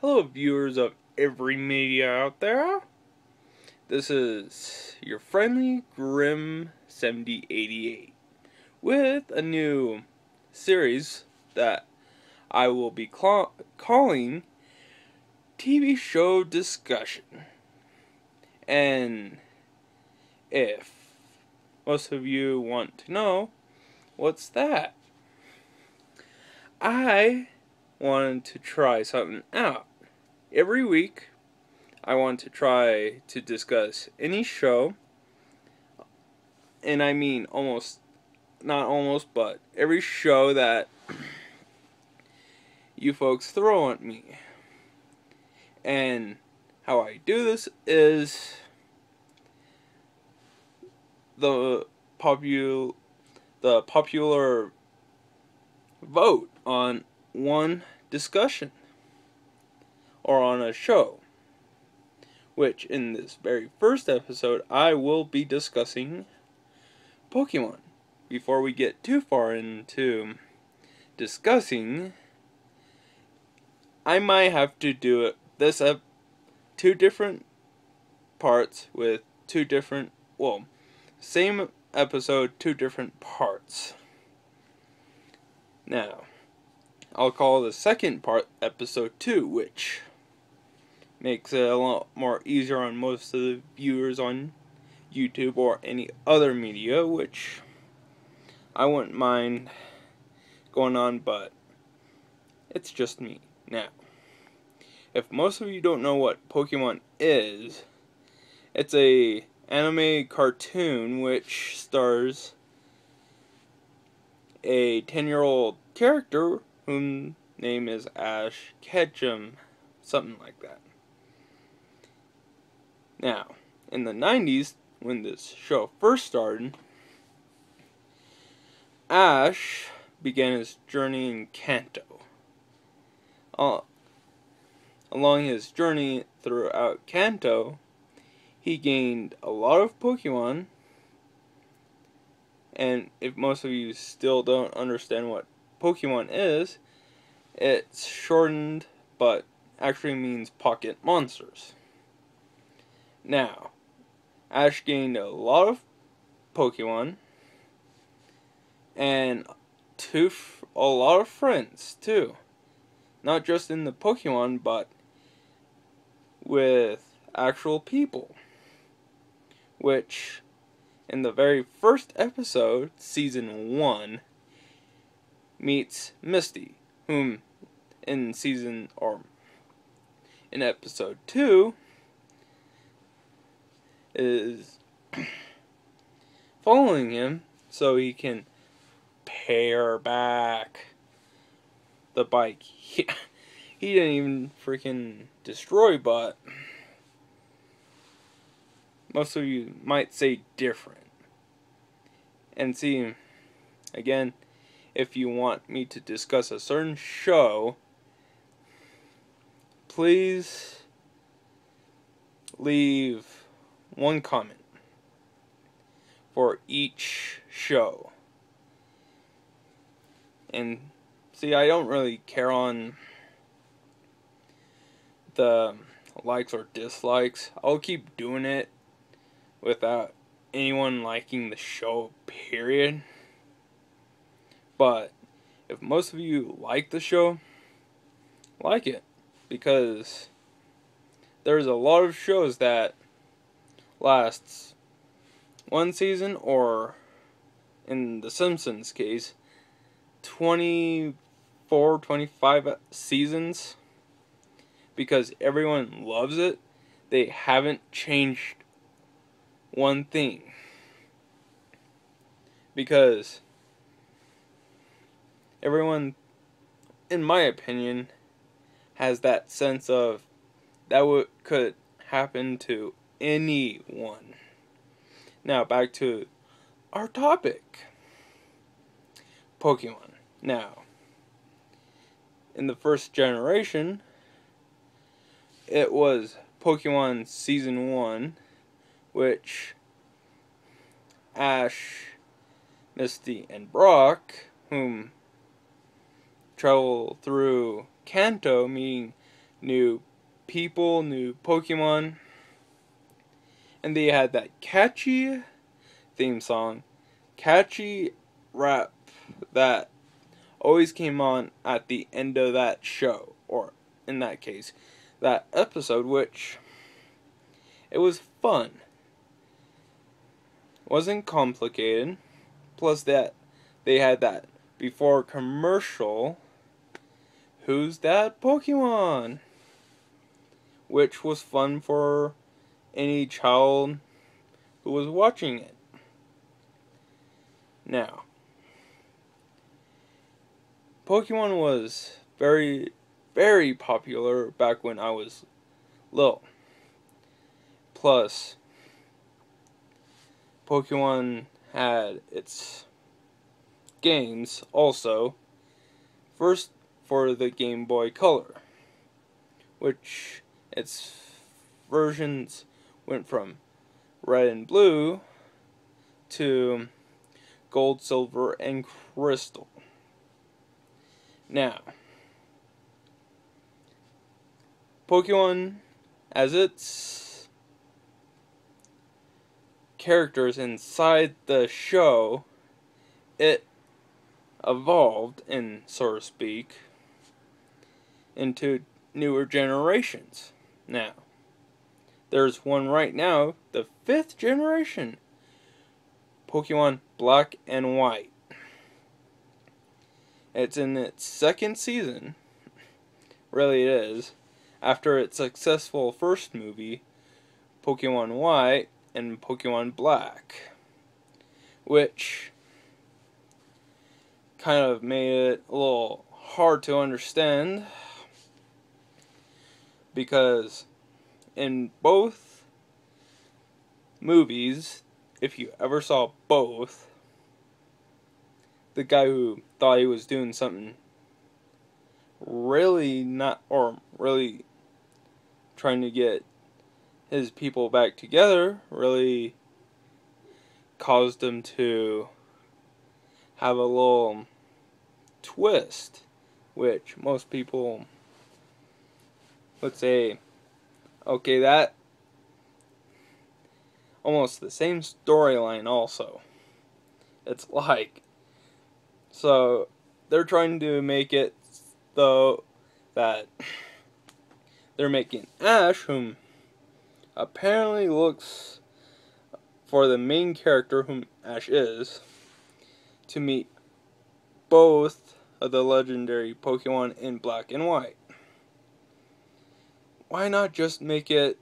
Hello, viewers of every media out there. This is your friendly Grim 7088 with a new series that I will be calling TV Show Discussion. And if most of you want to know, what's that? I wanted to try something out. Every week, I want to try to discuss any show, and I mean but every show that you folks throw at me. And how I do this is the popular vote on one discussion or on a show, which in this very first episode I will be discussing Pokemon. Before we get too far into discussing, I might have to do this two different parts with same episode, two different parts. Now, I'll call the second part episode 2, which makes it a lot more easier on most of the viewers on YouTube or any other media, which I wouldn't mind going on, but it's just me. Now, if most of you don't know what Pokemon is, it's a anime cartoon which stars a 10-year-old character whose name is Ash Ketchum, something like that. Now, in the 90s, when this show first started, Ash began his journey in Kanto. Along his journey throughout Kanto, he gained a lot of Pokemon, and if most of you still don't understand what Pokemon is, it's shortened but actually means pocket monsters. Now, Ash gained a lot of Pokemon and a lot of friends too. Not just in the Pokemon, but with actual people. Which, in the very first episode, Season 1, meets Misty, whom in episode 2 is following him so he can pay her back the bike. He didn't even freaking destroy, but most of you might say different. And see, again, if you want me to discuss a certain show, please leave one comment for each show. And see, I don't really care on the likes or dislikes. I'll keep doing it without anyone liking the show, period. But if most of you like the show, like it. Because there's a lot of shows that lasts one season, or in The Simpsons case, 24, 25 seasons, because everyone loves it. They haven't changed one thing, because everyone, in my opinion, has that sense of that could happen to anyone. Now, back to our topic. Pokemon. Now, in the first generation, it was Pokemon Season 1, which Ash, Misty, and Brock, whom travel through Kanto, meeting new people, new Pokemon, and they had that catchy theme song, catchy rap that always came on at the end of that show, or in that case, that episode, which it was fun. Wasn't complicated. Plus that they had that before commercial, "Who's that Pokemon?" which was fun for any child who was watching it. Now, Pokemon was very, very popular back when I was little. Plus, Pokemon had its games also. First for the Game Boy Color, which its versions went from red and blue to gold, silver, and crystal. Now, Pokemon, as its characters inside the show, it evolved, in so to speak, into newer generations. Now, there's one right now, the 5th generation, Pokemon Black and White. It's in its 2nd season, really it is, after its successful first movie, Pokemon White and Pokemon Black, which kind of made it a little hard to understand, because in both movies, if you ever saw both, the guy who thought he was doing something really not, or really trying to get his people back together, really caused him to have a little twist, which most people would say, okay, that almost the same storyline also. It's like, so they're trying to make it though that they're making Ash, whom apparently looks for the main character, whom Ash is, to meet both of the legendary Pokemon in Black and White. Why not just make it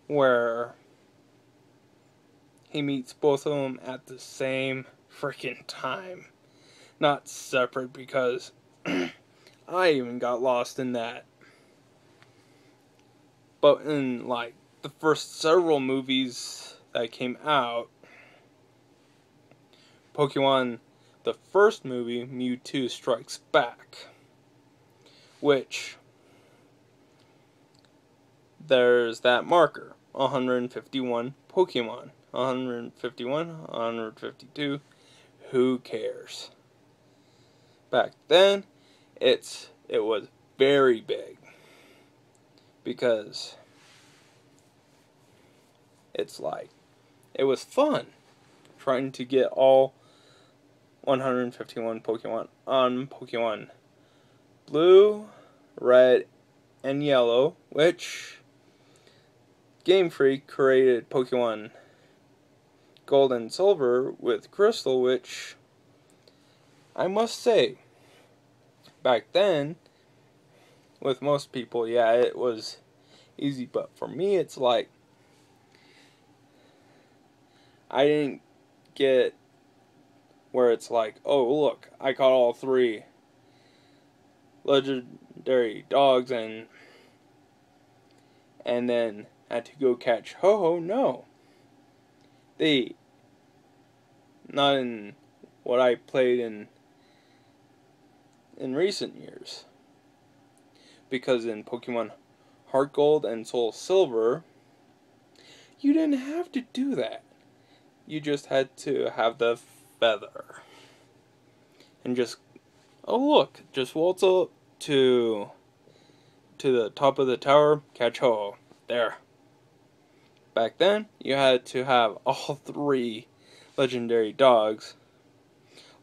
where he meets both of them at the same freaking time, not separate, because I even got lost in that. But in like the first several movies that came out, Pokemon, the first movie, Mewtwo Strikes Back, which there's that marker, 151 Pokemon, 151, 152, who cares? Back then, it was very big, because it's like, it was fun trying to get all 151 Pokemon on Pokemon Blue, Red, and Yellow, which Game Freak created Pokemon Gold and Silver with Crystal, which I must say, back then, with most people, yeah, it was easy, but for me, it's like, I didn't get where it's like, oh, look, I caught all 3 legendary dogs and then had to go catch Ho-Oh. No. Not in what I played in recent years. Because in Pokemon Heart Gold and Soul Silver, you didn't have to do that. You just had to have the feather. And just, oh look, just waltz up to the top of the tower, catch Ho-Oh. There. Back then, you had to have all 3 legendary dogs,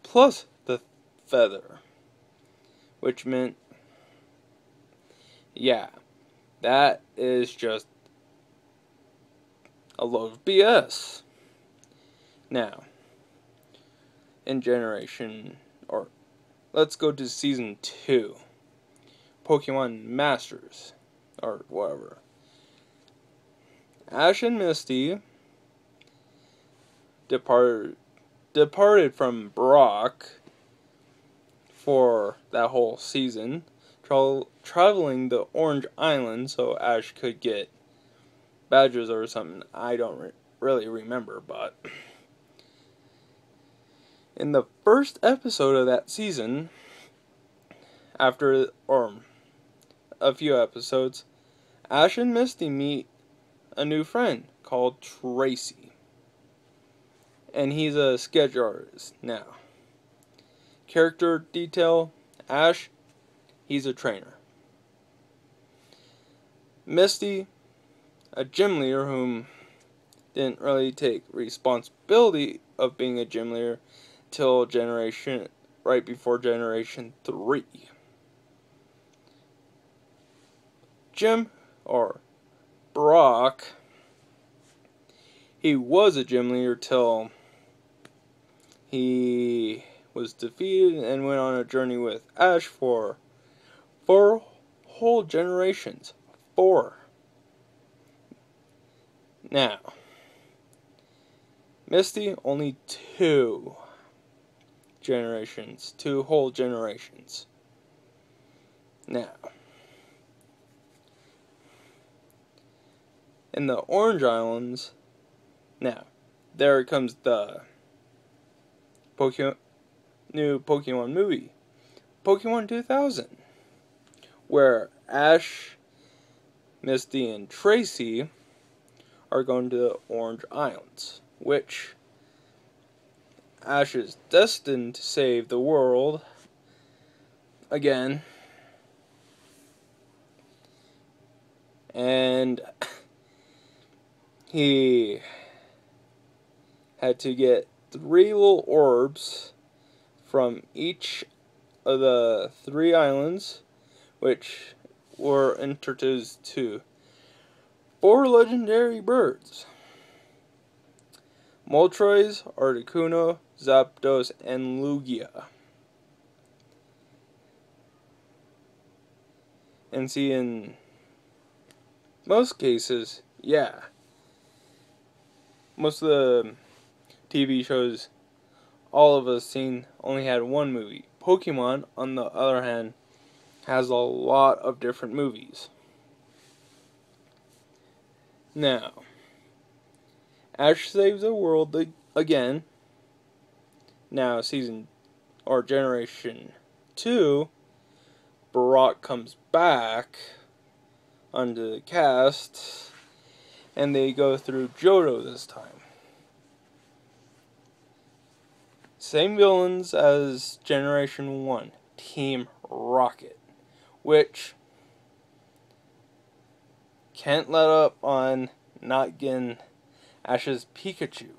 plus the feather. Which meant, yeah, that is just a load of BS. Now, in let's go to Season 2. Pokemon Masters, or whatever. Ash and Misty departed from Brock for that whole season, traveling the Orange Island so Ash could get badges or something. I don't really remember, but in the first episode of that season, after a few episodes, Ash and Misty meet a new friend called Tracy. And he's a sketch artist now. Character detail, Ash, he's a trainer. Misty, a gym leader whom didn't really take responsibility of being a gym leader till right before Generation 3. Jim, or Brock, he was a gym leader till he was defeated and went on a journey with Ash for 4 whole generations. 4. Now, Misty, only 2 generations. 2 whole generations. Now, in the Orange Islands, now, there comes the new Pokemon movie, Pokemon 2000, where Ash, Misty, and Tracy are going to the Orange Islands, which Ash is destined to save the world again. And he had to get 3 little orbs from each of the 3 islands, which were introduced to 4 legendary birds: Moltres, Articuno, Zapdos, and Lugia. And see, in most cases, yeah, most of the TV shows all of us seen only had 1 movie. Pokemon, on the other hand, has a lot of different movies. Now, Ash saves the world again. Now, Generation 2, Brock comes back onto the cast, and they go through Johto this time. Same villains as Generation 1, Team Rocket, which can't let up on not getting Ash's Pikachu.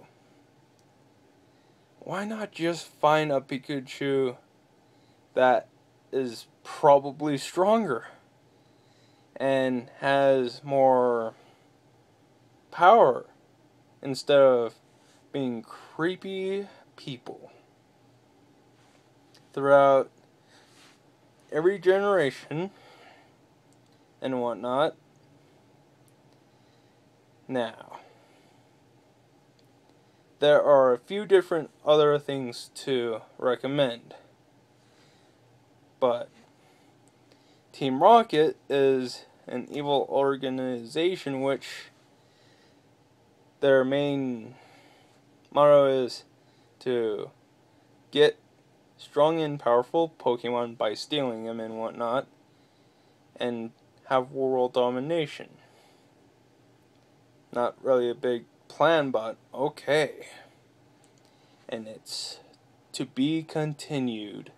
Why not just find a Pikachu that is probably stronger and has more power instead of being creepy people? Throughout every generation and whatnot. Now, there are a few different other things to recommend, but Team Rocket is an evil organization which their main motto is to get strong and powerful Pokemon by stealing them and whatnot, and have world domination. Not really a big plan, but okay. And it's to be continued.